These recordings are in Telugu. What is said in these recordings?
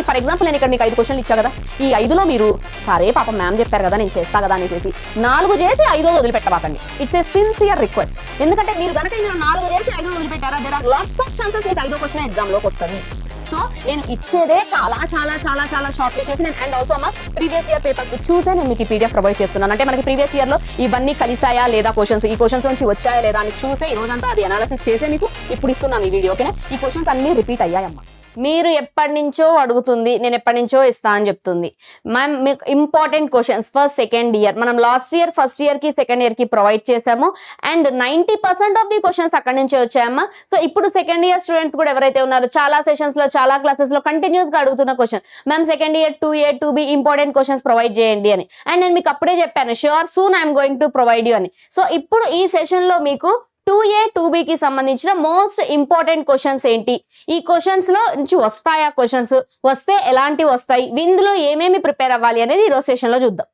ఫర్ ఎగ్జాంపుల్ నేను ఇక్కడ మీకు 5 క్వశ్చన్లు ఇచ్చా కదా, ఈ 5లో మీరు సరే పాపం మ్యామ్ చెప్పారు కదా నేను చేస్తా కదా అనేసి 4 చేసి 5వ వదిలిపెట్టబాకండి. It's a sincere request. ఎందుకంటే మీరు కనుక ఇందులో 4 చేసి 5వ వదిలిపెట్టారా, there are lots of chances మీకు 5వ క్వశ్చన్ ఎగ్జామ్ లోకి వస్తుంది. సో నేను ఇచ్చేదే చాలా చాలా చాలా చాలా షార్ట్ లిస్ట్ చేసి నేను అండ్ ఆల్సో అమ్మ ప్రీవియస్ ఇయర్ పేపర్స్ చూసే నేను మీకు పీడిఎఫ్ ప్రొవైడ్ చేస్తున్నాను. అంటే మనకి ప్రీవియస్ ఇయర్ లో ఇవన్నీ కలిసాయా లేదా క్వశ్చన్స్, ఈ క్వశ్చన్స్ నుంచి వచ్చాయా లేదా అని చూసే ఈ రోజంతా అది అనాలిసిస్ చేసే మీకు ఇప్పుడు ఇస్తున్నాను ఈ వీడియో. ఓకేనా, ఈ క్వశ్చన్స్ అన్ని రిపీట్ అయ్యాయమ్మా. మీరు ఎప్పటి నుంచో అడుగుతుంది, నేను ఎప్పటి నుంచో ఇస్తా అని చెప్తుంది మ్యామ్. మీకు important questions first second year మనం లాస్ట్ ఇయర్ ఫస్ట్ ఇయర్ కి సెకండ్ ఇయర్ కి ప్రొవైడ్ చేసాము అండ్ 90% ఆఫ్ ది క్వశ్చన్స్ అక్కడి నుంచే వచ్చాయమ్మా. సో ఇప్పుడు సెకండ్ ఇయర్ స్టూడెంట్స్ కూడా ఎవరైతే ఉన్నారో చాలా సెషన్స్ లో చాలా క్లాసెస్ లో కంటిన్యూస్ గా అడుగుతున్న question, ma'am second year 2A 2B important questions provide చేయండి అని. అండ్ నేను మీకు అప్పుడే చెప్పాను sure soon I'm going to provide you అని. సో ఇప్పుడు ఈ సెషన్ లో మీకు 2A 2B కి సంబంధించిన మోస్ట్ ఇంపార్టెంట్ క్వశ్చన్స్ ఏంటి, ఈ క్వశ్చన్స్ లో నుంచి వస్తాయా, క్వశ్చన్స్ వస్తే ఎలాంటివి వస్తాయి, ఇందులో ఏమేమి ప్రిపేర్ అవ్వాలి అనేది ఈ రోజు సెషన్ లో చూద్దాం.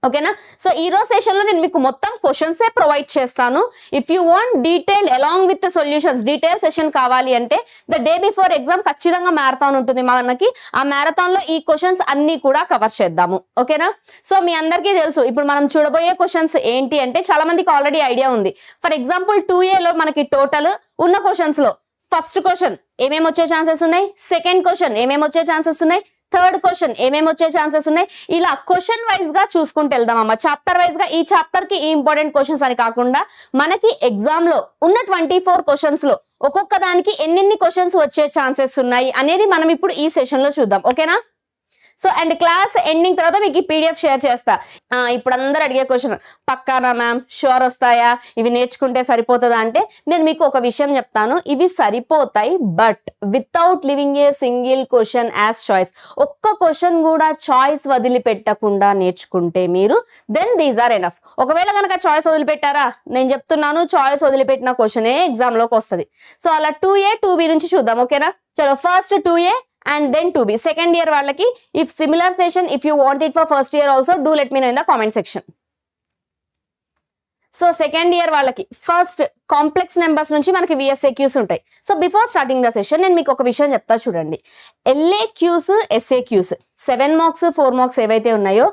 ఓకేనా, సో ఈ రోజు సెషన్ లో నేను మీకు మొత్తం క్వశ్చన్స్ ప్రొవైడ్ చేస్తాను. If you want detail along with solutions detail session కావాలి అంటే ద డే బిఫోర్ ఎగ్జామ్ ఖచ్చితంగా మ్యారథాన్ ఉంటుంది మనకి. ఆ మ్యారథాన్ లో ఈ క్వశ్చన్స్ అన్ని కూడా కవర్ చేద్దాము. ఓకేనా, సో మీ అందరికీ తెలుసు ఇప్పుడు మనం చూడబోయే క్వశ్చన్స్ ఏంటి అంటే చాలా మందికి ఆల్రెడీ ఐడియా ఉంది. ఫర్ ఎగ్జాంపుల్ 2A లో మనకి టోటల్ ఉన్న క్వశ్చన్స్ లో ఫస్ట్ క్వశ్చన్ ఏమేమి వచ్చే ఛాన్సెస్ ఉన్నాయి, సెకండ్ క్వశ్చన్ ఏమేమి వచ్చే ఛాన్సెస్ ఉన్నాయి, థర్డ్ క్వశ్చన్ ఏమేమి వచ్చే ఛాన్సెస్ ఉన్నాయి, ఇలా క్వశ్చన్ వైజ్ గా చూసుకుంటూ వెళ్దాం అమ్మ. చాప్టర్ వైజ్ గా ఈ చాప్టర్ కి ఈ ఇంపార్టెంట్ క్వశ్చన్స్ అని కాకుండా మనకి ఎగ్జామ్ లో ఉన్న 24 క్వశ్చన్స్ లో ఒక్కొక్క దానికి ఎన్నెన్ని క్వశ్చన్స్ వచ్చే ఛాన్సెస్ ఉన్నాయి అనేది మనం ఇప్పుడు ఈ సెషన్ లో చూద్దాం. ఓకేనా, సో అండ్ క్లాస్ ఎండింగ్ తర్వాత మీకు ఈ పీడిఎఫ్ షేర్ చేస్తా. ఇప్పుడు అందరు అడిగే క్వశ్చన్ పక్కానా మ్యామ్, షూర్ వస్తాయా, ఇవి నేర్చుకుంటే సరిపోతుందా అంటే నేను మీకు ఒక విషయం చెప్తాను, ఇవి సరిపోతాయి but without living a single question as choice. ఒక్క క్వశ్చన్ కూడా చాయిస్ వదిలిపెట్టకుండా నేర్చుకుంటే మీరు దెన్ దీస్ ఆర్ ఎనఫ్. ఒకవేళ కనుక చాయిస్ వదిలిపెట్టారా, నేను చెప్తున్నాను చాయిస్ వదిలిపెట్టిన క్వశ్చనే ఎగ్జామ్ లోకి వస్తుంది. సో అలా 2A 2B నుంచి చూద్దాం. ఓకేనా, చలో first 2A and then 2B. Second year వాళ్ళకి if similar session if you want it for first year also do let me know in the comment section. So second year వాళ్ళకి ఫస్ట్ కాంప్లెక్స్ నెంబర్స్ నుంచి మనకి VSAQs ఉంటాయి. So before starting the session నేను మీకు ఒక విషయం చెప్తా చూడండి. LAQs SAQs 7 మార్క్స్ 4 మార్క్స్ ఏవైతే ఉన్నాయో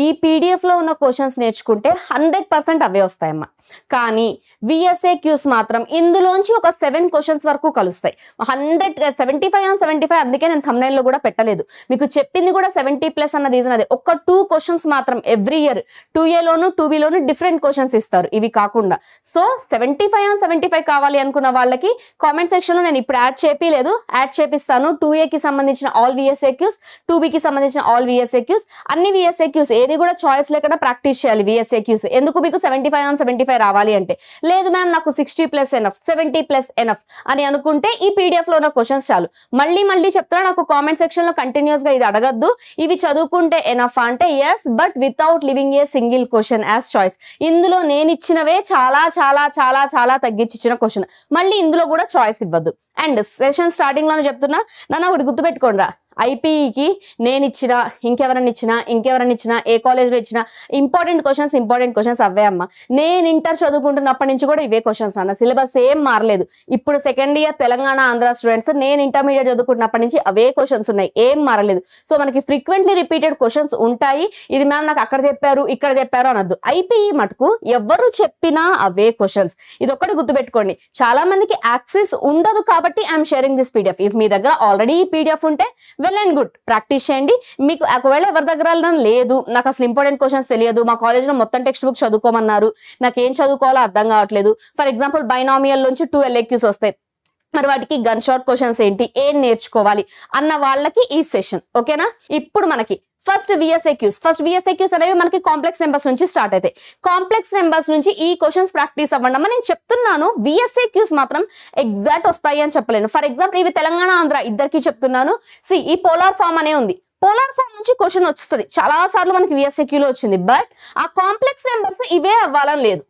ఈ పీడిఎఫ్ లో ఉన్న క్వశ్చన్స్ నేర్చుకుంటే 100% అవే వస్తాయమ్మా. కానీ VSAQs మాత్రం ఇందులోంచి ఒక 7 క్వశ్చన్స్ వరకు కలుస్తాయి. 75 on 75 అందుకే నేను thumbnail లో కూడా పెట్టలేదు, మీకు చెప్పింది కూడా 70+ అన్న రీజన్ అదే. ఒక 2 క్వశ్చన్స్ మాత్రం ఎవ్రీ ఇయర్ 2A లోను 2B లోను డిఫరెంట్ క్వశ్చన్స్ ఇస్తారు ఇవి కాకుండా. సో 75 on 75 కావాలి అనుకున్న వాళ్ళకి కామెంట్ సెక్షన్ లో నేను ఇప్పుడు యాడ్ చేపిస్తాను. 2A కి సంబంధించిన ఆల్ VSAQs, 2B కి సంబంధించిన ఆల్ VSAQs, అన్ని VSAQs ఏది కూడా చాయిస్ లేకుండా ప్రాక్టీస్ చేయాలి VSAQs. ఎందుకు మీకు 75 on 75 రావాలి అంటే, లేదు మ్యామ్ నాకు 60+ ఎనఫ్ 70+ ఎనఫ్ అని అనుకుంటే ఈ పీడిఎఫ్ లో ఉన్న క్వశ్చన్స్ చాలు. మళ్ళీ చెప్తున్నా, నాకు కామెంట్ సెక్షన్ లో కంటిన్యూస్ గా ఇది అడగద్దు ఇవి చదువుకుంటే ఎనఫ్ అంటే yes but without living a single question as choice. ఇందులో నేను ఇచ్చినవే చాలా చాలా చాలా చాలా తగ్గించి ఇచ్చిన క్వశ్చన్, మళ్ళీ ఇందులో కూడా చాయిస్ ఇవ్వద్దు. అండ్ సెషన్ స్టార్టింగ్ లోనే చెప్తున్నా నన్ను ఒకటి గుర్తుపెట్టుకోండి, ఐపీఈకి నేను ఇచ్చినా ఇంకెవరన్నా ఇచ్చినా ఏ కాలేజ్లో ఇచ్చినా ఇంపార్టెంట్ క్వశ్చన్స్ అవే అమ్మ. నేను ఇంటర్ చదువుకుంటున్నప్పటి నుంచి కూడా ఇవే క్వశ్చన్స్ అన్న, సిలబస్ ఏం మారలేదు. ఇప్పుడు second year Telangana Andhra students నేను ఇంటర్మీడియట్ చదువుకుంటున్నప్పటి నుంచి అవే క్వశ్చన్స్ ఉన్నాయి, ఏం మారలేదు. సో మనకి ఫ్రీక్వెంట్లీ రిపీటెడ్ క్వశ్చన్స్ ఉంటాయి. ఇది మ్యామ్ నాకు అక్కడ చెప్పారు ఇక్కడ చెప్పారు అనొద్దు, ఐపీఈ మటుకు ఎవరు చెప్పినా అవే క్వశ్చన్స్. ఇది ఒక్కటి గుర్తుపెట్టుకోండి. చాలా మందికి యాక్సెస్ ఉండదు కాబట్టి I'm sharing this PDF. If మీ దగ్గర ఆల్రెడీ ఈ పీడిఎఫ్ ఉంటే వెల్ అండ్ గుడ్, ప్రాక్టీస్ చేయండి. మీకు ఒకవేళ ఎవరి దగ్గర లేదు, నాకు అసలు ఇంపార్టెంట్ క్వశ్చన్స్ తెలియదు, మా కాలేజ్లో మొత్తం టెక్స్ట్ బుక్ చదువుకోమన్నారు, నాకు ఏం చదువుకోవాలో అర్థం కావట్లేదు. ఫర్ ఎగ్జాంపుల్ బైనామియల్ నుంచి 2 LAQs వస్తాయి, మరి వాటికి గన్ షాట్ క్వశ్చన్స్ ఏంటి, ఏం నేర్చుకోవాలి అన్న వాళ్ళకి ఈ సెషన్. ఓకేనా, ఇప్పుడు మనకి ఫస్ట్ VSAQs అనేవి మనకి కాంప్లెక్స్ నెంబర్స్ నుంచి స్టార్ట్ అవుతాయి. కాంప్లెక్స్ నెంబర్స్ నుంచి ఈ క్వశ్చన్స్ ప్రాక్టీస్ అవ్వండి అమ్మ. నేను చెప్తున్నాను VSAQs మాత్రం ఎగ్జాక్ట్ వస్తాయి అని చెప్పలేను. ఫర్ ఎగ్జాంపుల్ ఇవి తెలంగాణ ఆంధ్ర ఇద్దరికి చెప్తున్నాను. ఈ పోలార్ ఫామ్ అనే ఉంది, పోలార్ ఫామ్ నుంచి క్వశ్చన్ వస్తుంది, చాలా సార్లు మనకి VSAQ లో వచ్చింది. బట్ ఆ కాంప్లెక్స్ నెంబర్స్ ఇవే అవ్వాలని లేదు.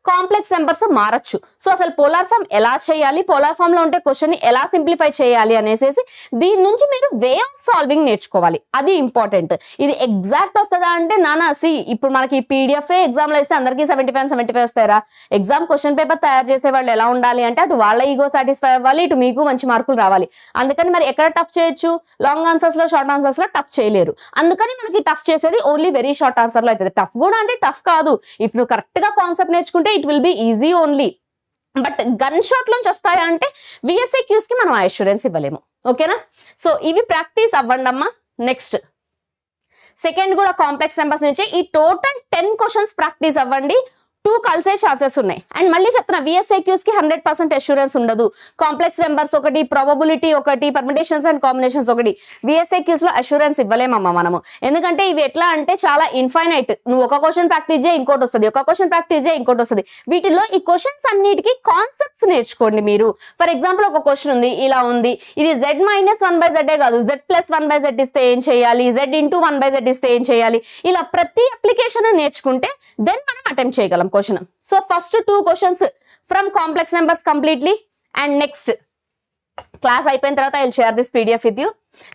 కాంప్లెక్స్ నెంబర్స్ మారచ్చు. సో అసలు పోలార్ ఫామ్ ఎలా చేయాలి, పోలార్ ఫామ్ లో ఉంటే క్వశ్చన్ ని ఎలా సింప్లిఫై చేయాలి అనేసి దీని నుంచి మీరు వే ఆఫ్ సాల్వింగ్ నేర్చుకోవాలి. అది ఇంపార్టెంట్. ఇది ఎగ్జాక్ట్ వస్తుందా అంటే నానా ఇప్పుడు మనకి పీడిఎఫ్ ఎగ్జామ్ లో ఇస్తే అందరికీ 75 వస్తారా? ఎగ్జామ్ క్వశ్చన్ పేపర్ తయారు చేసే వాళ్ళు ఎలా ఉండాలి అంటే అటు వాళ్ళ ఈగో సాటిస్ఫై అవ్వాలి, ఇటు మీకు మంచి మార్కులు రావాలి. అందుకని మరి ఎక్కడ టఫ్ చేయొచ్చు? లాంగ్ ఆన్సర్స్ లో, షార్ట్ ఆన్సర్స్ లో టఫ్ చేయలేరు. అందుకని మనకి టఫ్ చేసేది ఓన్లీ వెరీ షార్ట్ ఆన్సర్ లో అవుతుంది. టఫ్ కూడా అంటే టఫ్ కాదు, ఇఫ్ నువ్వు కరెక్ట్ గా కాన్సెప్ట్ నేర్చుకుంటే it will be easy only. But gun shot లోంచి వస్తాయా అంటే విఎస్ఏక్యూస్ కి మనం అష్యూరెన్స్ ఇవ్వలేము. ఓకేనా? సో ఇవి ప్రాక్టీస్ అవ్వండి అమ్మా. నెక్స్ట్ సెకండ్ కూడా కాంప్లెక్స్ నెంబర్స్ నుంచి ఈ టోటల్ 10 క్వశ్చన్స్ ప్రాక్టీస్ అవ్వండి. 2 కలిసే ఛాన్సెస్ ఉన్నాయి. అండ్ మళ్ళీ చెప్తున్నా విఎస్ఏక్యూస్ కి 100% అష్యూరెన్స్ ఉండదు. కాంప్లెక్స్ నెంబర్స్ ఒకటి, ప్రాబబిలిటీ ఒకటి, పర్మిటేషన్స్ అండ్ కాంబినేషన్స్ ఒకటి. విఎస్ఏక్యూస్ లో అష్యూరెన్స్ ఇవ్వలేమమ్మా మనము. ఎందుకంటే ఇవి ఎట్లా అంటే చాలా ఇన్ఫైనైట్. నువ్వు ఒక క్వశ్చన్ ప్రాక్టీస్ చేయి ఇంకోటి వస్తుంది, ఒక క్వశ్చన్ ప్రాక్టీస్ చేయి ఇంకోటి వస్తుంది. వీటిలో ఈ క్వశ్చన్స్ అన్నిటికీ కాన్సెప్ట్స్ నేర్చుకోండి మీరు. ఫర్ ఎగ్జాంపుల్ ఒక క్వశ్చన్ ఉంది, ఇలా ఉంది, ఇది z - 1/z కాదు, z + 1/z ఇస్తే ఏం చేయాలి, z × 1/z ఇస్తే ఏం చేయాలి, ఇలా ప్రతి అప్లికేషన్ నేర్చుకుంటే దెన్ మనం అటెంప్ట్ చేయగలం question. So first 2 questions from complex numbers completely. And next class అయిపోయిన తర్వాత I will share this PDF with you.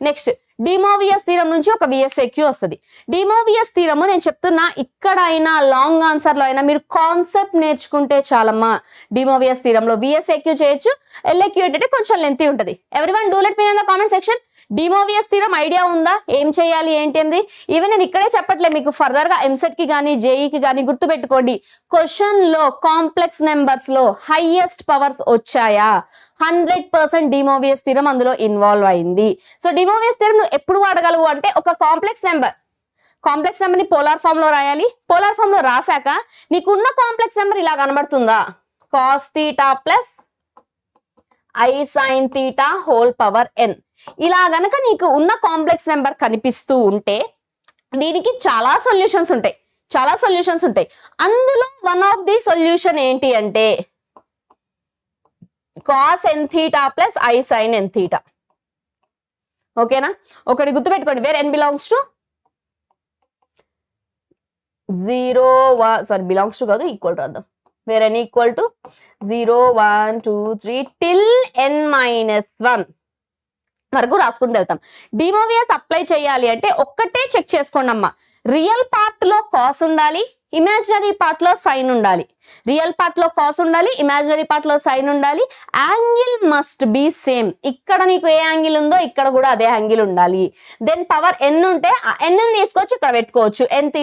Next De Moivre's theorem నుంచి ఒక విఎస్ఏక్యూ వస్తుంది. డిమోవియస్ థీరము నేను చెప్తున్నా, ఇక్కడైనా లాంగ్ ఆన్సర్ లో అయినా మీరు కాన్సెప్ట్ నేర్చుకుంటే చాలమ్మా. డిమోవియస్ థీరంలో విఎస్ఏక్యూ చేయొచ్చు, ఎల్ఏక్యూ ఏంటంటే కొంచెం లెంతీ ఉంటుంది. Everyone do let me in the comment section. De Moivre's theorem idea ఉందా, ఏం చేయాలి ఏంటి అని? ఈవెన్ నేను ఇక్కడే చెప్పట్లే, మీకు ఫర్దర్ గా ఎంసెట్ కి కానీ జేఈకి కానీ గుర్తుపెట్టుకోండి. క్వశ్చన్ లో కాంప్లెక్స్ నెంబర్స్ లో హైయెస్ట్ పవర్స్ వచ్చాయా, 100% డిమోవియస్ థీరం అందులో ఇన్వాల్వ్ అయింది. సో డిమోవియస్ థీరం నువ్వు ఎప్పుడు వాడగలవు అంటే ఒక కాంప్లెక్స్ నెంబర్ ని పోలార్ ఫామ్ లో రాయాలి. పోలార్ ఫామ్ లో రాశాక నీకున్న కాంప్లెక్స్ నెంబర్ ఇలా కనబడుతుందా, cos θ + I sin θ whole power n. ఇలా గనక నీకు ఉన్న కాంప్లెక్స్ నెంబర్ కనిపిస్తూ ఉంటే దీనికి చాలా సొల్యూషన్స్ ఉంటాయి. అందులో వన్ ఆఫ్ ది సొల్యూషన్ ఏంటి అంటే cos nθ + I sin nθ. ఓకేనా? ఒకటి గుర్తుపెట్టుకోండి, where n belongs to 0 1 sorry belongs to కాదు, ఈక్వల్ రాద్దాం. Where n equal to 0 1 2 3 till n - 1 వరకు రాసుకుంటూ వెళ్తాం. డిమోవియస్ అప్లై చేయాలి అంటే ఒక్కటే చెక్ చేసుకోండి అమ్మా, రియల్ పార్ట్ లో కాస్ ఉండాలి, ఇమాజినరీ పార్ట్ లో సైన్ ఉండాలి. రియల్ పార్ట్ లో కాస్ ఉండాలి, ఇమాజినరీ పార్ట్ లో సైన్ ఉండాలి. Angle must be same. ఇక్కడ నీకు ఏ యాంగిల్ ఉందో ఇక్కడ కూడా అదే యాంగిల్ ఉండాలి. దెన్ పవర్ n ఉంటే ఆ n ని తీసుకొచ్చి ఇక్కడ పెట్టుకోవచ్చు, nθ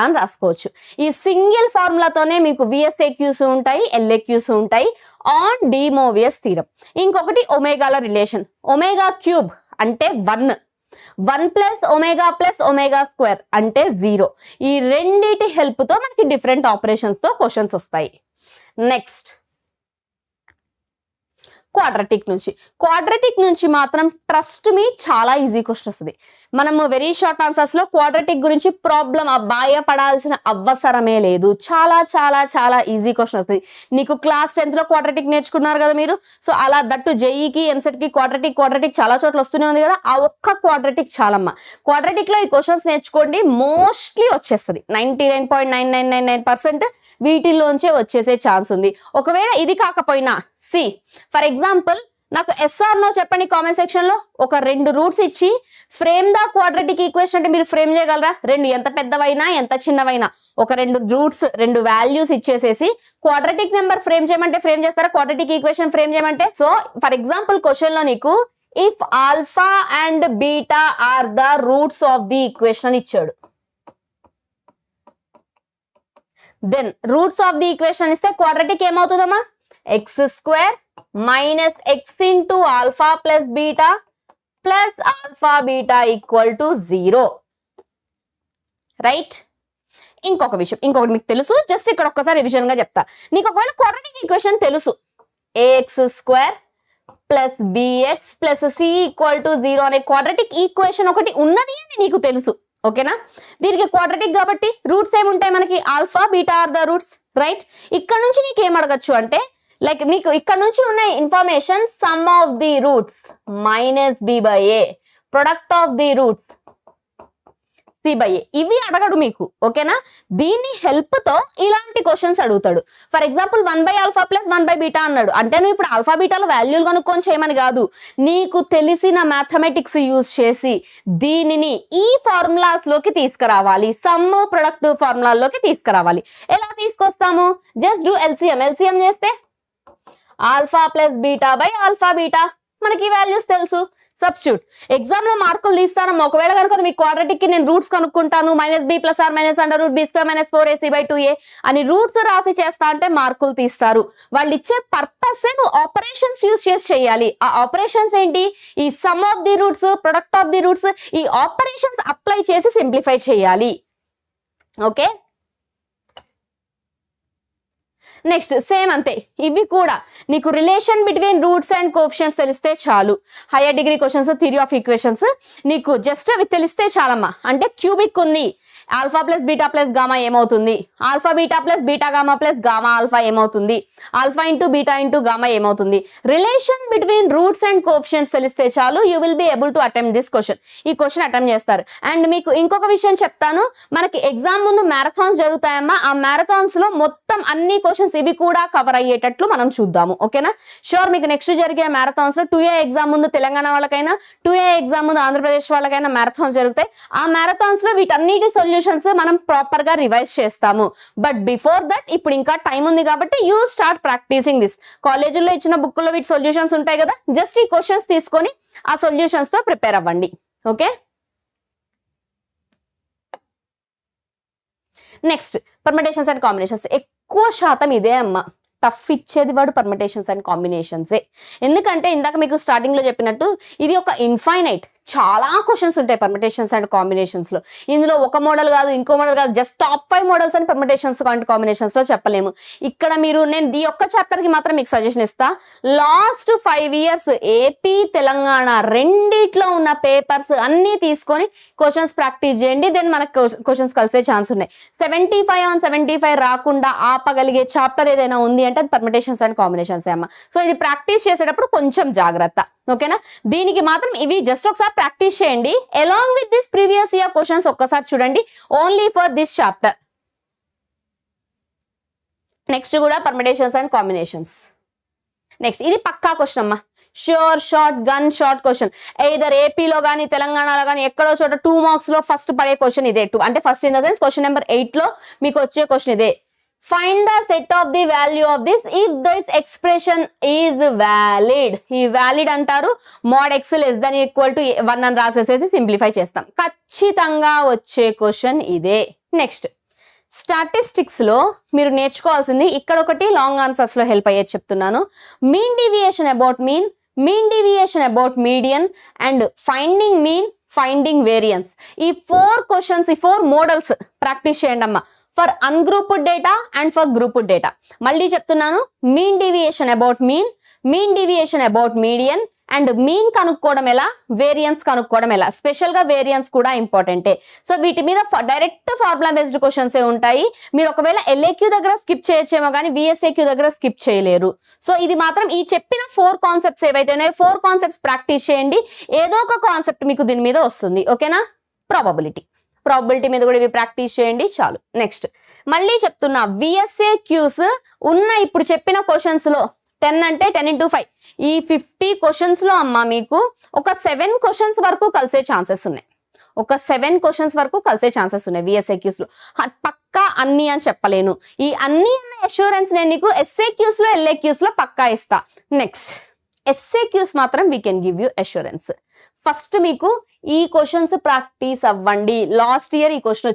అని రాసుకోవచ్చు. ఈ సింగిల్ ఫార్ములాతోనే మీకు విఎస్ఏక్యూస్ ఉంటాయి, ఎల్ఏక్యూస్ ఉంటాయి ఆన్ డిమోవియస్ థీరం. ఇంకొకటి ఒమేగాల రిలేషన్. ఒమేగా క్యూబ్ అంటే 1 + ω + ω² అంటే 0. ఈ రెండిటి హెల్ప్ తో మనకి డిఫరెంట్ ఆపరేషన్స్ తో క్వశ్చన్స్ వస్తాయి. నెక్స్ట్ క్వాడ్రటిక్ నుంచి మాత్రం ట్రస్ట్ మీ చాలా ఈజీ క్వశ్చన్ వస్తుంది. మనము వెరీ షార్ట్ ఆన్సర్స్ లో క్వాడ్రటిక్ గురించి ప్రాబ్లం భయపడాల్సిన అవసరమే లేదు. చాలా చాలా చాలా ఈజీ క్వశ్చన్ వస్తుంది. నీకు క్లాస్ 10th లో క్వాడ్రటిక్ నేర్చుకున్నారు కదా మీరు. సో అలా దట్టు జేఈకి ఎంసెట్ కి క్వాడ్రటిక్ చాలా చోట్ల వస్తూనే ఉంది కదా. ఆ ఒక్క క్వాడ్రటిక్ చాలమ్మా. క్వాడ్రటిక్ లో ఈ క్వశ్చన్స్ నేర్చుకోండి, మోస్ట్లీ వచ్చేస్తుంది. 99.9999% వీటిల్లోంచే వచ్చేసే ఛాన్స్ ఉంది. ఒకవేళ ఇది కాకపోయినా ఫర్ ఎగ్జాంపుల్ నాకు SR నో చెప్పండి కామెంట్ సెక్షన్ లో. ఒక 2 రూట్స్ ఇచ్చి ఫ్రేమ్ ద క్వాడ్రటిక్ ఈక్వేషన్ అంటే మీరు ఫ్రేమ్ చేయగలరా? 2 ఎంత పెద్దవైనా ఎంత చిన్నవైనా ఒక 2 రూట్స్ 2 వాల్యూస్ ఇచ్చేసేసి క్వాడ్రటిక్ నెంబర్ ఫ్రేమ్ చేయమంటే ఫ్రేమ్ చేస్తారా? క్వాడ్రటిక్ ఈక్వేషన్ ఫ్రేమ్ చేయమంటే? సో ఫర్ ఎగ్జాంపుల్ క్వశ్చన్ లో నీకు if alpha and beta are the roots of the equation ఇచ్చాడు. Then roots of the equation ఇస్తే క్వాడ్రటిక్ ఏమవుతుందమ్మా? x² - x × alpha + beta + alpha beta = 0. Right? ఇంకొక విషయం, ఇంకొకటి మీకు తెలుసు, జస్ట్ ఇక్కడ ఒక్కసారి రివిజన్ గా చెప్తా. నీకు ఒకవేళ క్వాడ్రటిక్ ఈక్వేషన్ తెలుసు, ax² + bx + c = 0 అనే క్వాడ్రటిక్ ఈక్వేషన్ ఒకటి ఉన్నది అని నీకు తెలుసు. ఓకేనా? దీనికి క్వాడ్రటిక్ కాబట్టి రూట్స్ ఏముంటాయి మనకి? Alpha beta are the roots. Right? ఇక్కడ నుంచి నీకు ఏం అడగచ్చు అంటే లైక్ నీకు ఇక్కడ నుంచి ఉన్న information some of the roots -b/a, product of the roots C/A ఇవి అడగడు మీకు, ఓకేనా. దీని హెల్ప్ తో ఇలాంటి క్వశ్చన్స్ అడుగుతాడు. ఫర్ ఎగ్జాంపుల్ 1/α + 1/β అన్నాడు అంటే నువ్వు ఇప్పుడు ఆల్ఫా బీటాలో వాల్యూలు కనుక్కొని చేయమని కాదు, నీకు తెలిసిన మ్యాథమెటిక్స్ యూజ్ చేసి దీనిని ఈ ఫార్ములాస్ లోకి తీసుకురావాలి, సమ్ ప్రొడక్ట్ ఫార్ములాల్లోకి తీసుకురావాలి. ఎలా తీసుకొస్తాము? జస్ట్ డూ ఎల్సిఎం చేస్తే alpha plus beta by alpha beta, మనకి వాల్యూస్ తెలుసు. సబ్స్టిట్యూట్. ఎగ్జామ్ లో మార్కులు తీస్తాను, ఒకవేళ కనుక మీకు క్వాడ్రాటిక్ కి నేను roots కనుక్కుంటాను, -b + r - √b² - 4ac/2a అని రూట్స్ రాసి చేస్తా అంటే మార్కులు తీస్తారు. వాళ్ళు ఇచ్చే పర్పస్ నువ్వు ఆపరేషన్స్ యూజ్ చేసి చేయాలి. ఆ ఆపరేషన్స్ ఏంటి? ఈ sum of the roots, product of the roots, ఈ ఆపరేషన్స్ అప్లై చేసి సింప్లిఫై చేయాలి. ఓకే, నెక్స్ట్ సేమ్ అంతే, ఇవి కూడా నీకు relation between roots and coefficients తెలిస్తే చాలు. Higher degree questions, theory of equations నీకు జస్ట్ అవి తెలిస్తే చాలమ్మా. అంటే క్యూబిక్ ఉంది, alpha plus beta plus gamma ఏమవుతుంది, alpha beta plus beta gamma plus gamma alpha ఏమవుతుంది, alpha into beta into gamma ఏమవుతుంది. Relation between roots and coefficients తెలిస్తే చాలు, you will be able to attempt this question. ఈ క్వశ్చన్ అటెంప్ట్ చేస్తారు. అండ్ మీకు ఇంకొక విషయం చెప్తాను, మనకి ఎగ్జామ్ ముందు మ్యారథాన్స్ జరుగుతాయమ్మా. ఆ మ్యారథాన్స్ లో మొత్తం అన్ని క్వశ్చన్స్ ఇవి కూడా కవర్ అయ్యేటట్లు మనం చూద్దాము, ఓకేనా. షూర్, మీకు నెక్స్ట్ జరిగే మ్యారథాన్స్ లో 2A ఎగ్జామ్ ముందు తెలంగాణ వాళ్ళకైనా 2A ఎగ్జామ్ ముందు ఆంధ్రప్రదేశ్ వాళ్ళకైనా మ్యారథాన్స్ జరుగుతాయి. ఆ మ్యారథాన్స్ లో వీటన్నిటి సొల్యూషన్స్ మనం ప్రాపర్ గా రివైజ్ చేస్తాము. బట్ బిఫోర్ దట్ ఇప్పుడు ఇంకా టైం ఉంది కాబట్టి యూ స్టార్ట్ ప్రాక్టీసింగ్ దిస్. కాలేజీలో ఇచ్చిన బుక్ లో వీటి సొల్యూషన్స్ ఉంటాయి కదా, జస్ట్ ఈ క్వశ్చన్స్ తీసుకొని ఆ సొల్యూషన్స్ తో ప్రిపేర్ అవ్వండి. Okay, next permutations and combinations. ఎక్కువ శాతం ఇదే అమ్మా, టఫ్ ఇచ్చేది వాడు పర్మిటేషన్స్ అండ్ కాంబినేషన్సే. ఎందుకంటే ఇందాక మీకు స్టార్టింగ్ లో చెప్పినట్టు ఇది ఒక ఇన్ఫైనైట్, చాలా క్వశ్చన్స్ ఉంటాయి పర్మిటేషన్స్ అండ్ కాంబినేషన్స్ లో. ఇందులో ఒక మోడల్ కాదు, ఇంకో మోడల్ కాదు, just top 5 models and permutations and combinations లో చెప్పలేము. ఇక్కడ మీరు నేను ఈ ఒక్క చాప్టర్ కి మాత్రం మీకు సజెషన్ ఇస్తా. లాస్ట్ 5 years ఏపీ తెలంగాణ రెండిట్లో ఉన్న పేపర్స్ అన్ని తీసుకొని క్వశ్చన్స్ ప్రాక్టీస్ చేయండి. దెన్ మనకు క్వశ్చన్స్ కలిసే ఛాన్స్ ఉన్నాయి. 75 on 75 రాకుండా ఆపగలిగే చాప్టర్ ఏదైనా ఉంది అంటే అది పర్మిటేషన్స్ అండ్ కాంబినేషన్స్ అమ్మ. సో ఇది ప్రాక్టీస్ చేసేటప్పుడు కొంచెం జాగ్రత్త, ఓకేనా. దీనికి మాత్రం ఇవి జస్ట్ ఒకసారి ప్రాక్టీస్ చేయండి. Along with this previous year questions ఒక్కసారి చూడండి, only for this chapter. Next కూడా పర్మిటేషన్స్ అండ్ కాంబినేషన్స్. నెక్స్ట్ ఇది పక్కా క్వశ్చన్ అమ్మా, sure short gun short question. Either ఏపీలో కానీ తెలంగాణలో కానీ ఎక్కడో చోట 2 marks లో ఫస్ట్ పడే క్వశ్చన్ ఇదే. అంటే first in the sense question number 8 లో మీకు వచ్చే క్వశ్చన్ ఇదే. Find the set of the value of this if this expression is valid. ఈ వ్యాలిడ్ అంటారు, mod x <= 1 అని రాసేసేసి సింప్లిఫై చేస్తాం. ఖచ్చితంగా వచ్చే క్వశ్చన్ ఇదే. నెక్స్ట్ స్టాటిస్టిక్స్ లో మీరు నేర్చుకోవాల్సింది ఇక్కడ ఒకటి, లాంగ్ ఆన్సర్స్ లో హెల్ప్ అయ్యేది చెప్తున్నాను. Mean deviation about mean, mean deviation about median and finding mean, finding variance. ఈ 4 క్వశ్చన్స్, ఈ 4 మోడల్స్ ప్రాక్టీస్ చేయండి అమ్మా, for ungrouped data and for grouped data. మళ్ళీ చెప్తున్నాను, mean deviation about mean, mean deviation about median and mean కనుక్కోవడం ఎలా, వేరియన్స్ కనుక్కోవడం ఎలా. స్పెషల్ గా వేరియన్స్ కూడా ఇంపార్టెంటే. సో వీటి మీద డైరెక్ట్ ఫార్ములా బేస్డ్ క్వశ్చన్స్ ఉంటాయి. మీరు ఒకవేళ LAQ దగ్గర స్కిప్ చేయొచ్చేమో కానీ VSAQ దగ్గర స్కిప్ చేయలేరు. సో ఇది మాత్రం ఈ చెప్పిన 4 కాన్సెప్ట్స్ ఏవైతే ఉన్నాయో 4 కాన్సెప్ట్స్ ప్రాక్టీస్ చేయండి. ఏదో ఒక కాన్సెప్ట్ మీకు దీని మీద వస్తుంది, ఓకేనా. ప్రాబబిలిటీ మీద కూడా ఇవి ప్రాక్టీస్ చేయండి చాలు. నెక్స్ట్ మళ్ళీ చెప్తున్నా, VSAQs ఉన్న ఇప్పుడు చెప్పిన క్వశ్చన్స్ లో 10 అంటే 10 into 5 ఈ 50 క్వశ్చన్స్ లో అమ్మా మీకు ఒక 7 క్వశ్చన్స్ వరకు కలిసే ఛాన్సెస్ ఉన్నాయి. ఒక 7 క్వశ్చన్స్ వరకు కలిసే ఛాన్సెస్ ఉన్నాయి VSAQs లో. పక్కా అన్ని అని చెప్పలేను. ఈ అన్ని అష్యూరెన్స్ నేను నీకు SAQs లో LAQs లో పక్కా ఇస్తా. నెక్స్ట్ SAQs మాత్రం we can give you assurance. First మీకు ఈ క్వశ్చన్స్ ప్రాక్టీస్ అవ్వండి. లాస్ట్ ఇయర్ ఈ క్వశ్చన్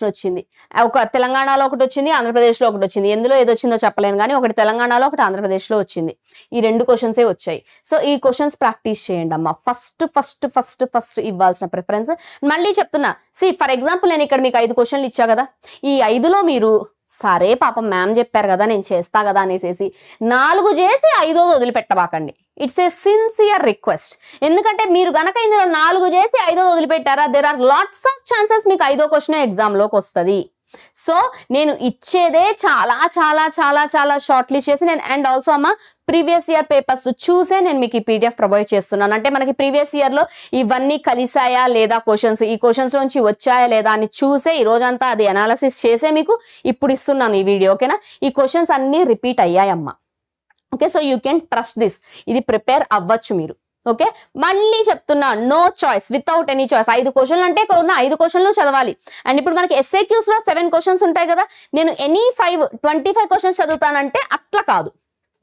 వచ్చింది, ఒక తెలంగాణలో ఒకటి వచ్చింది, ఆంధ్రప్రదేశ్లో ఒకటి వచ్చింది. ఎందులో ఏది వచ్చిందో చెప్పలేను కానీ ఒకటి తెలంగాణలో ఒకటి ఆంధ్రప్రదేశ్లో వచ్చింది. ఈ 2 క్వశ్చన్సే వచ్చాయి. సో ఈ క్వశ్చన్స్ ప్రాక్టీస్ చేయండి అమ్మా. ఫస్ట్ ఇవ్వాల్సిన ప్రిఫరెన్స్. మళ్ళీ చెప్తున్నా, ఫర్ ఎగ్జాంపుల్ నేను ఇక్కడ మీకు 5 క్వశ్చన్లు ఇచ్చా కదా, ఈ 5లో మీరు సరే పాపం మ్యామ్ చెప్పారు కదా నేను చేస్తా కదా అనేసి 4 చేసి 5వ వదిలిపెట్టబాకండి. It's a sincere request. ఎందుకంటే మీరు గనక ఇందులో 4 చేసి 5వ వదిలిపెట్టారా, there are lots of chances మీకు 5వ క్వశ్చన్ ఎగ్జామ్ లోకి వస్తుంది. సో నేను ఇచ్చేదే చాలా చాలా చాలా చాలా షార్ట్ లిస్ట్ చేసి నేను, అండ్ ఆల్సో అమ్మ ప్రీవియస్ ఇయర్ పేపర్స్ చూసే నేను మీకు ఈ పీడిఎఫ్ ప్రొవైడ్ చేస్తున్నాను. అంటే మనకి ప్రీవియస్ ఇయర్ లో ఇవన్నీ కలిసాయా లేదా క్వశ్చన్స్, ఈ క్వశ్చన్స్ నుంచి వచ్చాయా లేదా అని చూసే ఈ రోజంతా అది అనాలిసిస్ చేసే మీకు ఇప్పుడు ఇస్తున్నాను ఈ వీడియో. ఓకేనా, ఈ క్వశ్చన్స్ అన్ని రిపీట్ అయ్యాయమ్మా. Okay, so you can trust this. ఇది ప్రిపేర్ అవ్వచ్చు మీరు. ఓకే, మళ్ళీ చెప్తున్నా, no choice, without any choice. 5 క్వశ్చన్లు అంటే ఇక్కడ ఉన్న 5 క్వశ్చన్లు చదవాలి. అండ్ ఇప్పుడు మనకి SAQs లో 7 క్వశ్చన్స్ ఉంటాయి కదా, నేను ఎనీ 25 క్వశ్చన్స్ చదువుతానంటే అట్లా కాదు,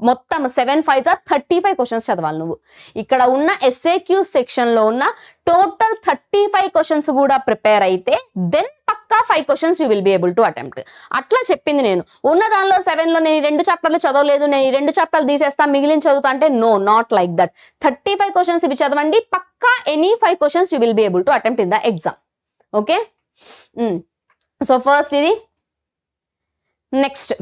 మొత్తం 7 5 35 క్వశ్చన్స్ చదవాలి నువ్వు. ఇక్కడ ఉన్న SAQ సెక్షన్ లో ఉన్న టోటల్ 35 క్వశ్చన్స్ కూడా ప్రిపేర్ అయితే దెన్ పక్కా 5 questions you will be able to attempt. అట్లా చెప్పింది నేను. ఉన్న దానిలో 7 లో నేను 2 చాప్టర్లు చదవలేదు, నేను ఈ 2 చాప్టర్లు తీసేస్తా మిగిలిన చదువుతా అంటే no, not like that. 35 questions ఇవి చదవండి, పక్కా any 5 questions you will be able to attempt in the exam. Okay, so first ఇది. నెక్స్ట్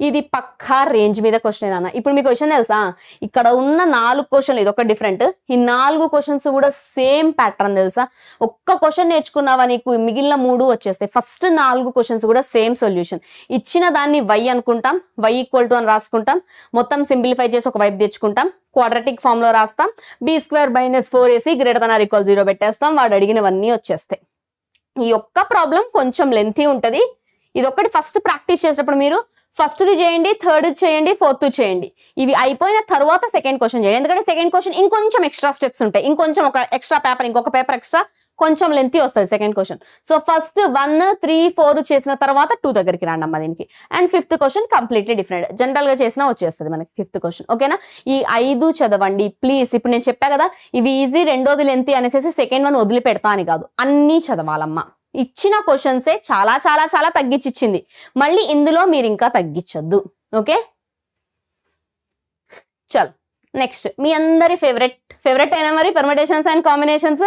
ఇది పక్కా రేంజ్ మీద క్వశ్చన్ అన్న. ఇప్పుడు మీకు క్వశ్చన్ తెలుసా, ఇక్కడ ఉన్న 4 క్వశ్చన్లు ఇది ఒక డిఫరెంట్, ఈ 4 క్వశ్చన్స్ కూడా సేమ్ ప్యాటర్న్ తెలుసా. ఒక్క క్వశ్చన్ నేర్చుకున్నావా నీకు మిగిలిన 3 వచ్చేస్తాయి. ఫస్ట్ 4 క్వశ్చన్స్ కూడా సేమ్ సొల్యూషన్. ఇచ్చిన దాన్ని y అనుకుంటాం, y ఈక్వల్ టు అని రాసుకుంటాం, మొత్తం సింప్లిఫై చేసి ఒక వైపు తెచ్చుకుంటాం, క్వాడ్రాటిక్ ఫామ్ లో రాస్తాం, b² - 4ac > 0 పెట్టేస్తాం, వాడు అడిగినవన్నీ వచ్చేస్తాయి. ఈ ఒక్క ప్రాబ్లం కొంచెం లెంతీ ఉంటది. ఇది ఒక్కటి ఫస్ట్ ప్రాక్టీస్ చేసేటప్పుడు మీరు ఫస్ట్ది చేయండి, థర్డ్ చేయండి, ఫోర్త్ చేయండి. ఇవి అయిపోయిన తర్వాత సెకండ్ క్వశ్చన్ చేయండి. ఎందుకంటే సెకండ్ క్వశ్చన్ ఇంకొంచెం ఎక్స్ట్రా స్టెప్స్ ఉంటాయి, ఇంకొంచెం ఒక ఎక్స్ట్రా పేపర్, ఇంకొక పేపర్ ఎక్స్ట్రా, కొంచెం లెంతీ వస్తుంది సెకండ్ క్వశ్చన్. సో ఫస్ట్ 1 3 4 చేసిన తర్వాత 2 దగ్గరికి రండి అమ్మ దీనికి. And 5th question completely different, general గా చేసినా వచ్చేస్తుంది మనకి 5th క్వశ్చన్. ఓకేనా, ఈ 5 చదవండి ప్లీజ్. ఇప్పుడు నేను చెప్పా కదా ఇవి ఈజీ, రెండోది లెంతీ అనేసి సెకండ్ 1 వదిలిపెడతా అని కాదు, అన్నీ చదవాలమ్మా. ఇచ్చిన క్వశ్చన్సే చాలా చాలా చాలా తగ్గించిచ్చింది, మళ్ళీ ఇందులో మీరు ఇంకా తగ్గించొద్దు. ఓకే, చల్ నెక్స్ట్ మీ అందరి ఫేవరెట్ అయినా మరి పర్మిటేషన్స్ అండ్ కాంబినేషన్స్.